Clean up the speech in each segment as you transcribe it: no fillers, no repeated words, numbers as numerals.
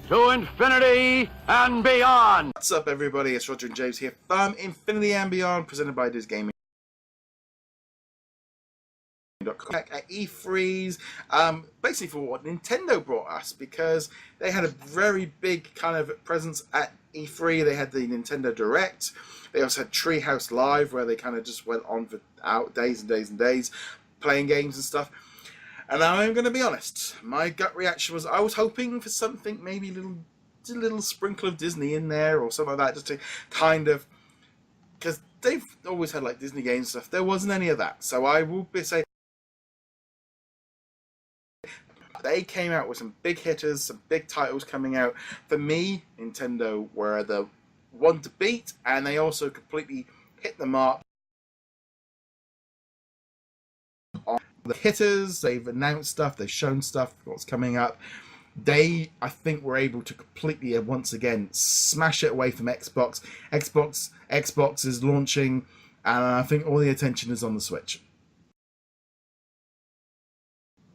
to infinity and beyond. What's up, everybody? It's Roger and James here from Infinity and Beyond, presented by DisKingdom. At E3's, basically for what Nintendo brought us, because they had a very big kind of presence at E3. They had the Nintendo Direct. They also had Treehouse Live, where they kind of just went on for days and days and days, playing games and stuff. And I'm going to be honest, my gut reaction was I was hoping for something, maybe a little sprinkle of Disney in there or something like that, just to kind of, because they've always had like Disney games and stuff. There wasn't any of that, so I will be saying they came out with some big hitters, some big titles coming out. For me, Nintendo were the one to beat, and they also completely hit the mark on the hitters. They've announced stuff, they've shown stuff, what's coming up. They, I think, were able to completely, once again, smash it away from Xbox. Xbox is launching, and I think all the attention is on the Switch.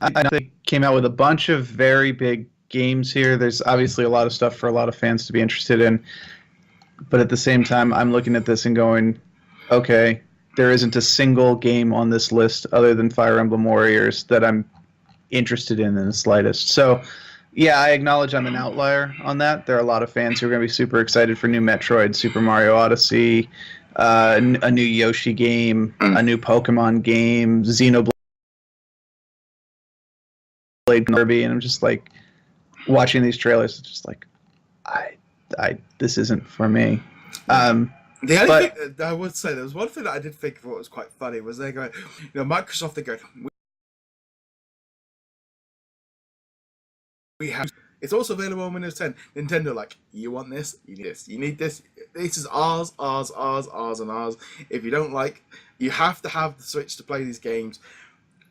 I know they came out with a bunch of very big games here. There's obviously a lot of stuff for a lot of fans to be interested in. But at the same time, I'm looking at this and going, okay, there isn't a single game on this list other than Fire Emblem Warriors that I'm interested in the slightest. So, yeah, I acknowledge I'm an outlier on that. There are a lot of fans who are going to be super excited for new Metroid, Super Mario Odyssey, a new Yoshi game, a new Pokemon game, Xenoblade Kirby, and I'm just like watching these trailers. It's just like, this isn't for me. The only thing I would say, there was one thing that I did think thought was quite funny was they're going, Microsoft, they're going, we have. It's also available on Windows 10. Nintendo, like, you want this? You need this. You need this. This is ours, and ours. If you don't like, you have to have the Switch to play these games.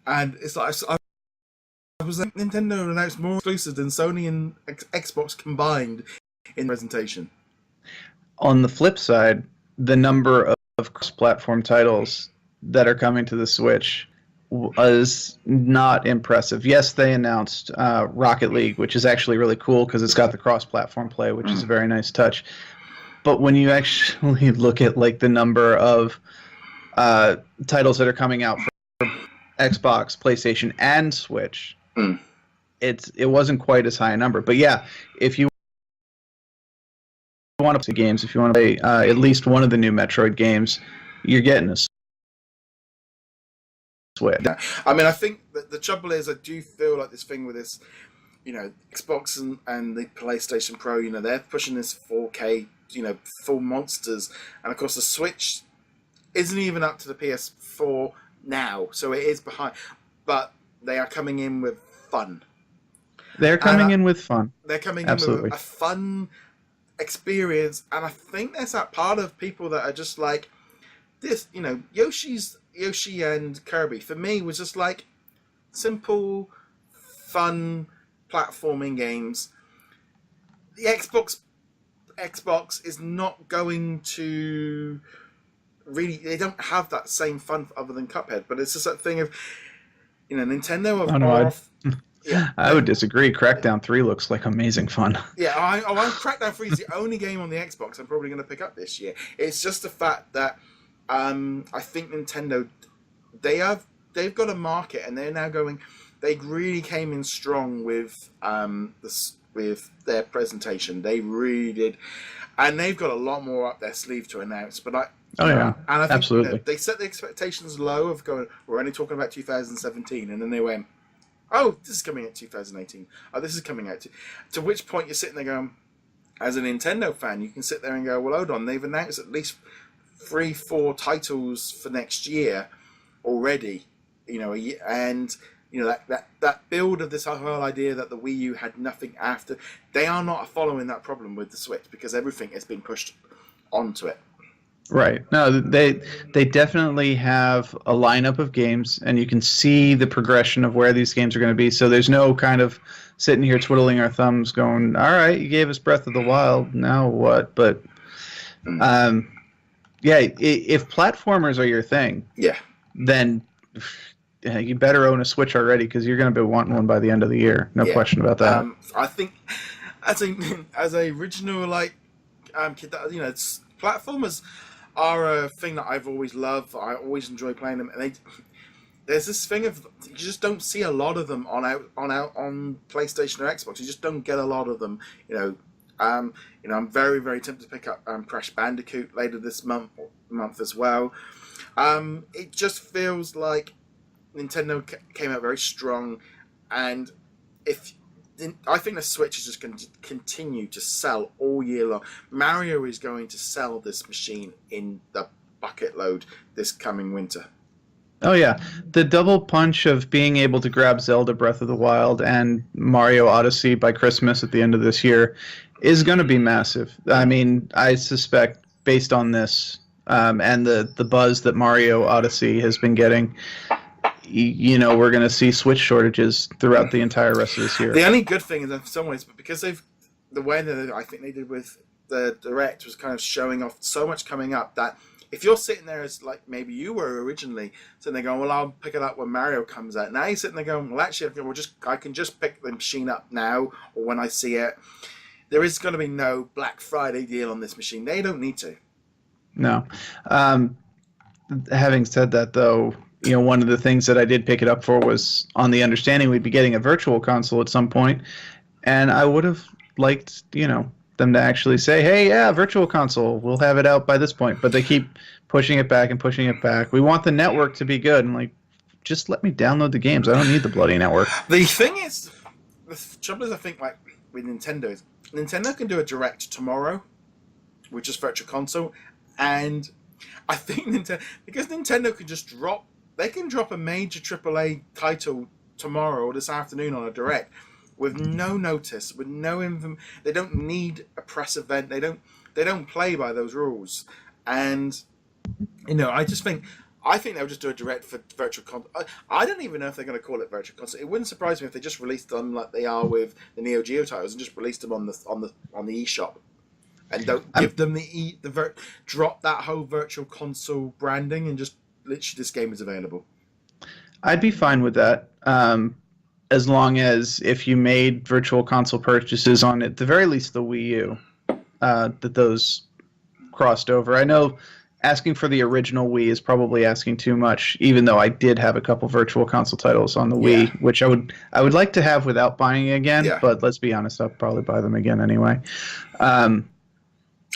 And it's like, I was like, Nintendo announced more exclusives than Sony and Xbox combined in the presentation. On the flip side, the number of cross-platform titles that are coming to the Switch was not impressive. Yes, they announced Rocket League, which is actually really cool because it's got the cross-platform play, which is a very nice touch. But when you actually look at like the number of titles that are coming out for Xbox, PlayStation, and Switch, it wasn't quite as high a number. But yeah, if you want to play games, if you want to play at least one of the new Metroid games, you're getting a Switch. Yeah. I mean, I think that the trouble is, I do feel like this thing with this, Xbox and the PlayStation Pro, they're pushing this 4K, full monsters, and of course the Switch isn't even up to the PS4 now, so it is behind, but they are coming in with fun. They're coming in with fun. They're coming Absolutely. in with a fun experience, and I think there's that part of people that are just like this. Yoshi and Kirby for me was just like simple, fun platforming games. The Xbox is not going to really. They don't have that same fun other than Cuphead, but it's just that thing of Nintendo. I would disagree. Crackdown 3 looks like amazing fun. Yeah, Crackdown 3 is the only game on the Xbox I'm probably going to pick up this year. It's just the fact that I think Nintendo, they've got a market, and they're now going. They really came in strong with their presentation. They really did, and they've got a lot more up their sleeve to announce. But and I think, absolutely, they set the expectations low of going. We're only talking about 2017, and then they went, "Oh, this is coming out 2018. Oh, this is coming out." To which point you're sitting there going, as a Nintendo fan, you can sit there and go, "Well, hold on. They've announced at least 3-4 titles for next year already." And that build of this whole idea that the Wii U had nothing after. They are not following that problem with the Switch because everything has been pushed onto it. Right. No, they definitely have a lineup of games, and you can see the progression of where these games are going to be. So there's no kind of sitting here twiddling our thumbs going, all right, you gave us Breath of the Wild, now what? But, yeah, if platformers are your thing, then you better own a Switch already because you're going to be wanting one by the end of the year. No question about that. I think as a as a original like kid, that, platformers are a thing that I've always loved. I always enjoy playing them, and there's this thing of you just don't see a lot of them on PlayStation or Xbox. You just don't get a lot of them. I'm very very tempted to pick up Crash Bandicoot later this month as well. It just feels like Nintendo came out very strong, and if I think the Switch is just going to continue to sell all year long. Mario is going to sell this machine in the bucket load this coming winter. Oh yeah, the double punch of being able to grab Zelda Breath of the Wild and Mario Odyssey by Christmas at the end of this year is going to be massive. I mean, I suspect based on this and the buzz that Mario Odyssey has been getting, we're going to see Switch shortages throughout the entire rest of this year. The only good thing is in some ways, because the way that I think they did with the Direct was kind of showing off so much coming up that if you're sitting there as like maybe you were originally sitting there going, well, I'll pick it up when Mario comes out. Now you're sitting there going, well, actually, I can just pick the machine up now or when I see it. There is going to be no Black Friday deal on this machine. They don't need to. No. Having said that, though, one of the things that I did pick it up for was on the understanding we'd be getting a virtual console at some point, and I would have liked, them to actually say, hey, yeah, virtual console, we'll have it out by this point. But they keep pushing it back and pushing it back. We want the network to be good. And just let me download the games. I don't need the bloody network. The thing is, the trouble is, I think, like with Nintendo, Nintendo can do a Direct tomorrow, which is virtual console, and I think because Nintendo can just drop a major AAA title tomorrow or this afternoon on a Direct with no notice, with no they don't need a press event. They don't play by those rules, and I think they'll just do a Direct for virtual console. I don't even know if they're going to call it virtual console. It wouldn't surprise me if they just released them like they are with the Neo Geo titles and just released them on the eShop. And don't give them drop that whole virtual console branding and just literally this game is available. I'd be fine with that, as long as if you made virtual console purchases on at the very least the Wii U, that those crossed over. I know asking for the original Wii is probably asking too much, even though I did have a couple virtual console titles on the Wii, which I would like to have without buying it again. Yeah. But let's be honest, I'll probably buy them again anyway.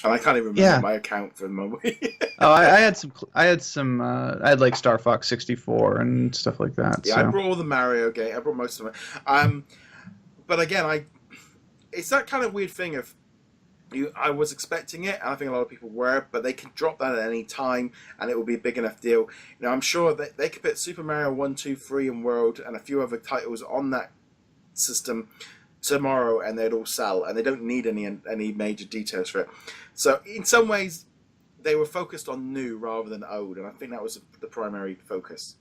And I can't even remember my account for the Wii. I had like Star Fox 64 and stuff like that. Yeah, so. I brought all the Mario game. I brought most of them. But again, it's that kind of weird thing of I was expecting it, and I think a lot of people were, but they can drop that at any time, and it will be a big enough deal. I'm sure that they could put Super Mario 1, 2, 3, and World, and a few other titles on that system tomorrow, and they'd all sell, and they don't need any major details for it. So in some ways, they were focused on new rather than old, and I think that was the primary focus.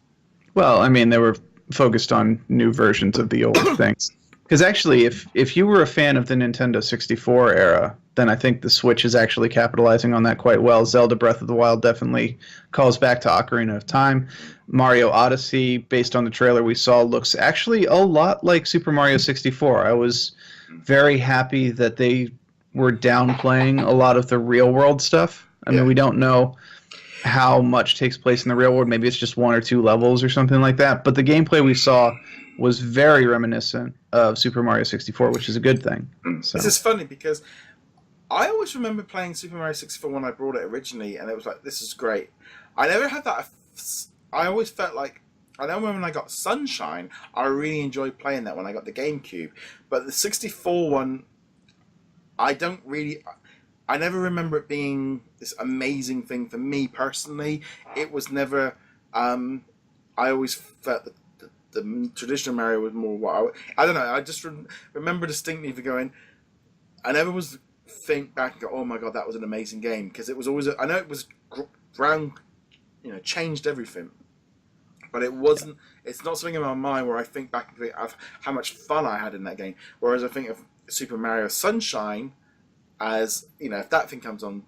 Well, I mean, they were focused on new versions of the old things. Because actually, if you were a fan of the Nintendo 64 era, then I think the Switch is actually capitalizing on that quite well. Zelda Breath of the Wild definitely calls back to Ocarina of Time. Mario Odyssey, based on the trailer we saw, looks actually a lot like Super Mario 64. I was very happy that they were downplaying a lot of the real-world stuff. I mean, we don't know how much takes place in the real world. Maybe it's just 1 or 2 levels or something like that. But the gameplay we saw was very reminiscent of Super Mario 64, which is a good thing. So. This is funny because I always remember playing Super Mario 64 when I bought it originally, and it was like, this is great. I never had that. I always felt like, I know when I got Sunshine, I really enjoyed playing that when I got the GameCube. But the 64 one, I never remember it being this amazing thing for me personally. It was never, I always felt that the traditional Mario was more what I don't know. I just remember distinctly for going. I never was think back and go, oh my god, that was an amazing game, because it was always. I know it was ground, changed everything, but it wasn't. It's not something in my mind where I think back and think of how much fun I had in that game. Whereas I think of Super Mario Sunshine as if that thing comes on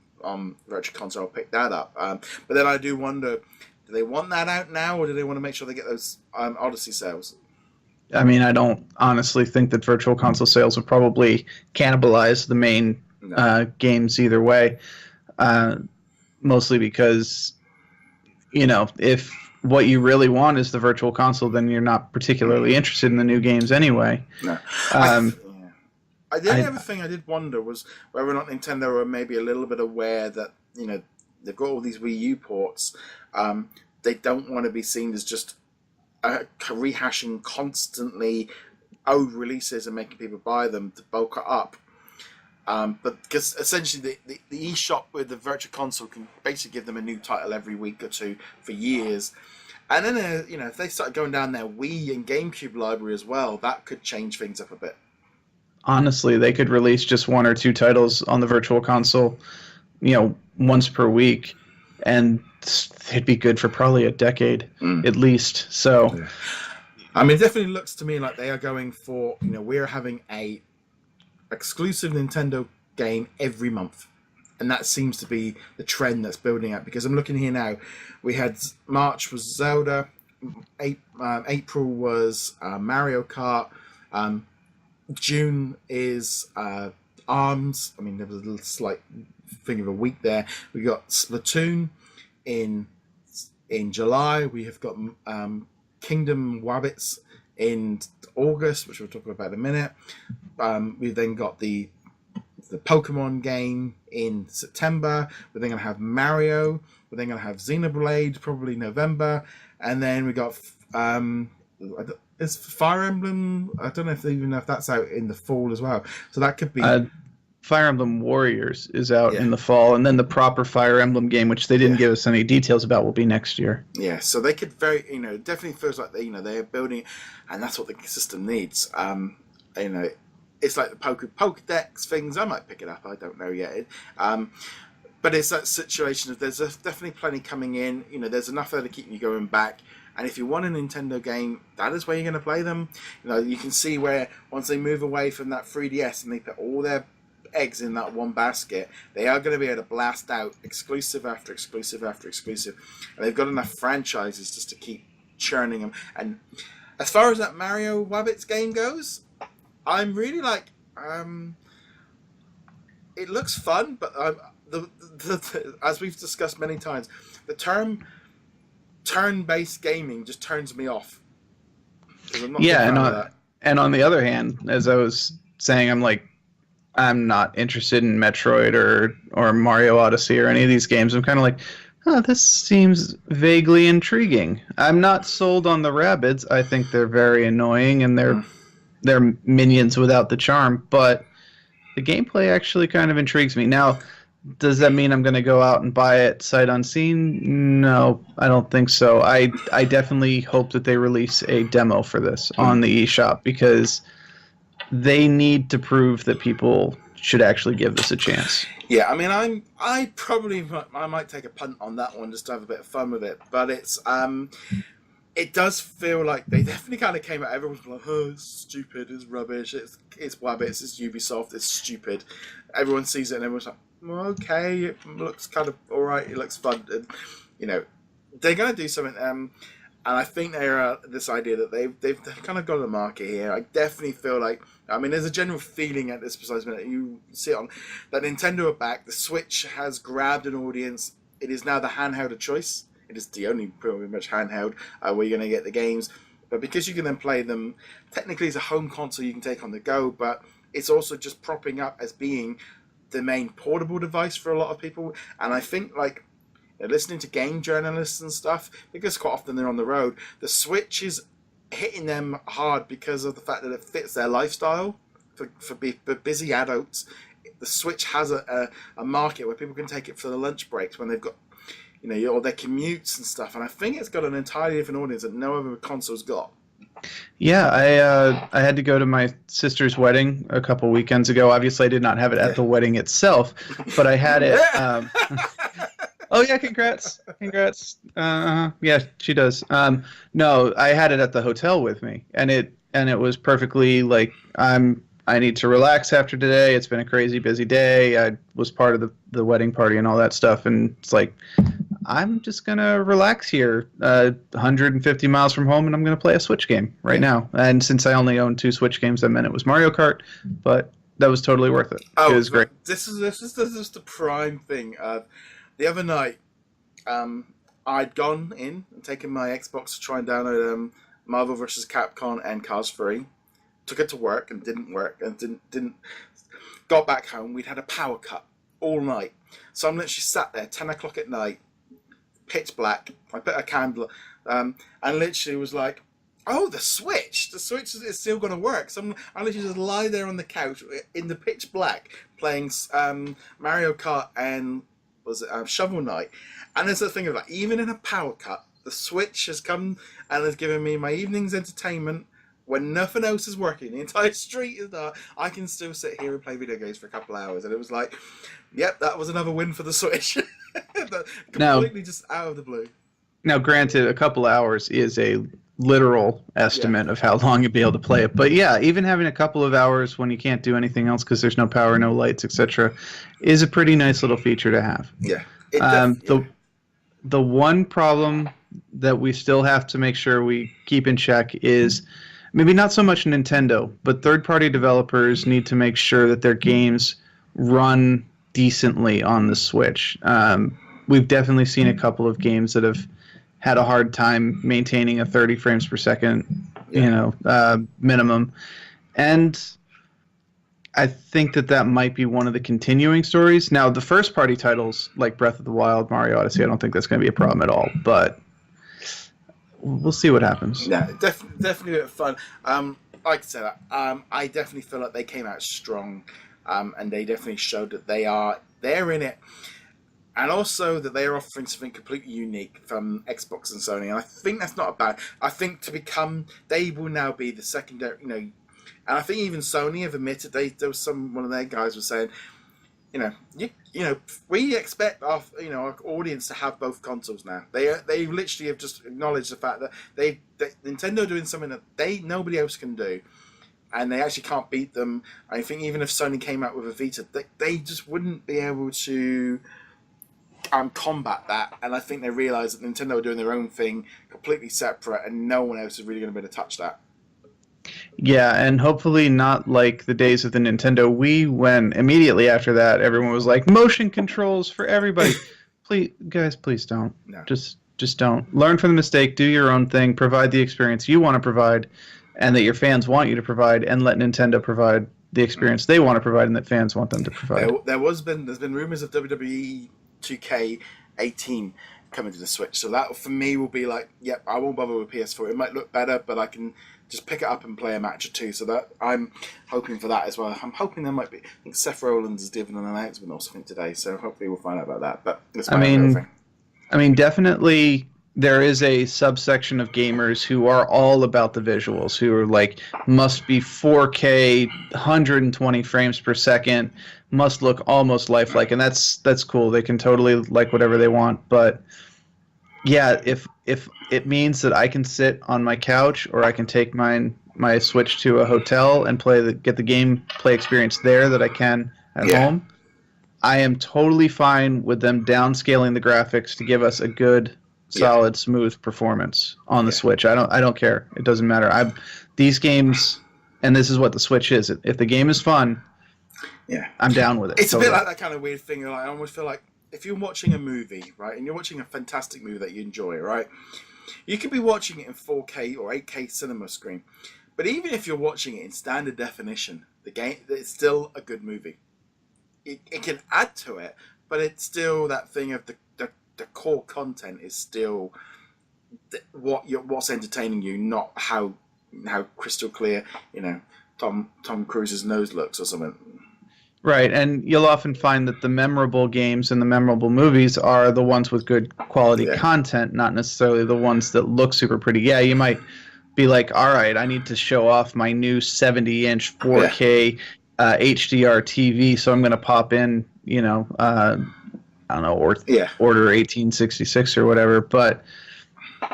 virtual console, I'll pick that up. But then I do wonder. Do they want that out now, or do they want to make sure they get those Odyssey sales? I mean, I don't honestly think that virtual console sales would probably cannibalize the main games either way. Mostly because, if what you really want is the virtual console, then you're not particularly interested in the new games anyway. No. The only other thing I did wonder was whether or not Nintendo were maybe a little bit aware that, they've got all these Wii U ports. They don't want to be seen as just rehashing constantly old releases and making people buy them to bulk it up. But because essentially the eShop with the virtual console can basically give them a new title every week or two for years. And then, if they start going down their Wii and GameCube library as well, that could change things up a bit. Honestly, they could release just 1 or 2 titles on the virtual console, once per week, and it'd be good for probably a decade at least. So, I mean, it definitely looks to me like they are going for, we're having a exclusive Nintendo game every month. And that seems to be the trend that's building up, because I'm looking here now. We had March was Zelda, April was Mario Kart, June is ARMS. I mean, there was a little slight thing of a week there. We got Splatoon in July. We have got Kingdom Wabbits in August, which we'll talk about in a minute. We've then got the Pokemon game in September. We're then going to have Mario. We're then going to have Xenoblade probably November, and then we got is Fire Emblem. I don't know if that's out in the fall as well. So that could be Fire Emblem Warriors is out in the fall, and then the proper Fire Emblem game, which they didn't give us any details about, will be next year. Yeah, so they could definitely feels like they're building, and that's what the system needs. It's like the Pokedex things. I might pick it up. I don't know yet. But it's that situation of there's definitely plenty coming in. There's enough there to keep you going back. And if you want a Nintendo game, that is where you're going to play them. You can see where once they move away from that 3DS and they put all their eggs in that one basket, they are going to be able to blast out exclusive after exclusive after exclusive. And they've got enough franchises just to keep churning them. And as far as that Mario Wabbits game goes, I'm really like, it looks fun, but as we've discussed many times, the term turn-based gaming just turns me off. And on the other hand, as I was saying, I'm not interested in Metroid or Mario Odyssey or any of these games. I'm kind of like, this seems vaguely intriguing. I'm not sold on the rabbits. I think they're very annoying, and they're minions without the charm, but the gameplay actually kind of intrigues me. Now, does that mean I'm going to go out and buy it sight unseen? No, I don't think so. I definitely hope that they release a demo for this on the eShop, because they need to prove that people should actually give this a chance. Yeah, I mean, I might take a punt on that one just to have a bit of fun with it, but it does feel like they definitely kind of came out. Everyone's like, it's stupid, it's rubbish, it's Wabbits, it's Ubisoft, it's stupid. Everyone sees it and everyone's like, okay, it looks kind of alright, it looks fun. And, they're going to do something. And I think they're this idea that they've kind of got a market here. I definitely feel like, there's a general feeling at this precise minute, you see it on, that Nintendo are back. The Switch has grabbed an audience. It is now the handheld of choice. It is the only pretty much handheld where you're going to get the games. But because you can then play them, technically it's a home console you can take on the go, but it's also just propping up as being the main portable device for a lot of people. And I think, listening to game journalists and stuff, because quite often they're on the road, the Switch is hitting them hard because of the fact that it fits their lifestyle. For busy adults, the Switch has a market where people can take it for the lunch breaks when they've got, or their commutes and stuff. And I think it's got an entirely different audience that no other console's got. Yeah, I had to go to my sister's wedding a couple weekends ago. Obviously, I did not have it at the wedding itself, but I had it. Oh yeah, congrats! Yeah, she does. No, I had it at the hotel with me, and it was perfectly like I need to relax after today. It's been a crazy busy day. I was part of the wedding party and all that stuff, and it's like I'm just going to relax here 150 miles from home, and I'm going to play a Switch game right now. And since I only own 2 Switch games, that meant it was Mario Kart, but that was totally worth it. Oh, it was great. This is the prime thing. The other night, I'd gone in and taken my Xbox to try and download Marvel vs. Capcom and Cars 3. Took it to work and didn't work and didn't. Got back home. We'd had a power cut all night, so I'm literally sat there 10 o'clock at night, pitch black. I put a candle, and literally was like, "Oh, the Switch is still going to work." So I literally just lie there on the couch in the pitch black playing Mario Kart and Shovel Knight. And there's the thing of like, even in a power cut, the Switch has come and has given me my evening's entertainment. When nothing else is working, the entire street is dark, I can still sit here and play video games for a couple of hours. And it was like, yep, that was another win for the Switch. Completely just out of the blue. Now, granted, a couple of hours is a literal estimate of how long you'll be able to play it. But yeah, even having a couple of hours when you can't do anything else because there's no power, no lights, etc., is a pretty nice little feature to have. Yeah. The one problem that we still have to make sure we keep in check is maybe not so much Nintendo, but third-party developers need to make sure that their games run decently on the Switch. We've definitely seen a couple of games that have had a hard time maintaining a 30 frames per second, minimum. And I think that might be one of the continuing stories. Now, the first-party titles, like Breath of the Wild, Mario Odyssey, I don't think that's going to be a problem at all, but we'll see what happens. Yeah, definitely a bit of fun. Like I said, I definitely feel like they came out strong, and they definitely showed that they're in it, and also that they are offering something completely unique from Xbox and Sony. And I think that's not bad. I think they will now be the secondary, and I think even Sony have admitted there was one of their guys was saying, we expect our audience to have both consoles now. They literally have just acknowledged the fact that Nintendo doing something that nobody else can do, and they actually can't beat them. I think even if Sony came out with a Vita, they just wouldn't be able to combat that. And I think they realise that Nintendo are doing their own thing, completely separate, and no one else is really going to be able to touch that. Yeah, and hopefully not like the days of the Nintendo Wii, when immediately after that everyone was like, motion controls for everybody. Please don't. No. Just don't. Learn from the mistake, do your own thing, provide the experience you want to provide and that your fans want you to provide, and let Nintendo provide the experience they want to provide and that fans want them to provide. There's been rumors of WWE 2K18 coming to the Switch, so that for me will be like, yep, I won't bother with PS4. It might look better, but I can just pick it up and play a match or two. So that I'm hoping for that as well. I'm hoping there might be. I think Seth Rollins has given an announcement or something today, so hopefully we'll find out about that. But that's my thing. I mean, definitely there is a subsection of gamers who are all about the visuals, who are like, must be 4K, 120 frames per second, must look almost lifelike, and that's cool. They can totally like whatever they want, but yeah, if it means that I can sit on my couch or I can take my Switch to a hotel and get the gameplay experience there that I can at home, I am totally fine with them downscaling the graphics to give us a good, solid, smooth performance on the Switch. I don't care. It doesn't matter. These games, and this is what the Switch is. If the game is fun, I'm down with it. It's totally. A bit like that kind of weird thing. Like, I almost feel like if you're watching a movie, right, and you're watching a fantastic movie that you enjoy, right, you could be watching it in 4K or 8K cinema screen, but even if you're watching it in standard definition, it's still a good movie. It can add to it, but it's still that thing of the core content is still what's entertaining you, not how crystal clear Tom Cruise's nose looks or something. Right, and you'll often find that the memorable games and the memorable movies are the ones with good quality content, not necessarily the ones that look super pretty. Yeah, you might be like, all right, I need to show off my new 70-inch 4K HDR TV, so I'm going to pop in, I don't know, order 1866 or whatever. But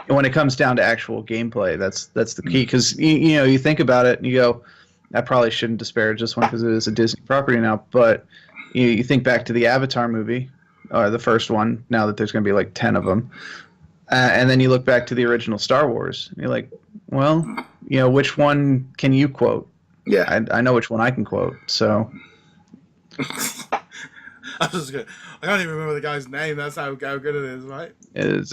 when it comes down to actual gameplay, that's the key. Because you think about it and you go, I probably shouldn't disparage this one because it is a Disney property now. But you think back to the Avatar movie, or the first one, now that there's going to be like 10 of them. And then you look back to the original Star Wars, and you're like, well, which one can you quote? Yeah. I know which one I can quote, so... I can't even remember the guy's name. That's how good it is, right? It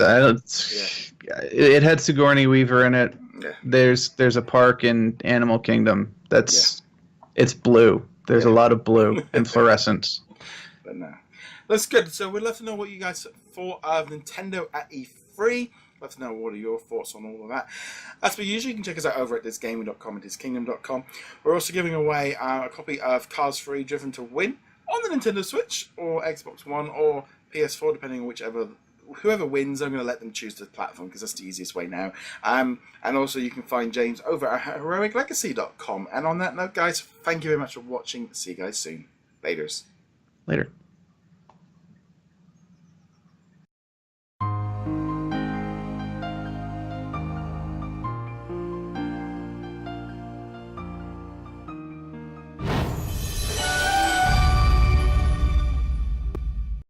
had Sigourney Weaver in it. Yeah. There's a park in Animal Kingdom it's blue. There's a lot of blue and fluorescence. But no, that's good. So we'd love to know what you guys thought of Nintendo at E3. Love to know what are your thoughts on all of that. As per usual, you can check us out over at DisKingdom.com and DisKingdom.com. We're also giving away a copy of Cars 3 Driven to Win on the Nintendo Switch or Xbox One or PS4, depending on whoever wins. I'm going to let them choose the platform because that's the easiest way now. And also you can find James over at heroiclegacy.com. And on that note, guys, thank you very much for watching. See you guys soon. Later.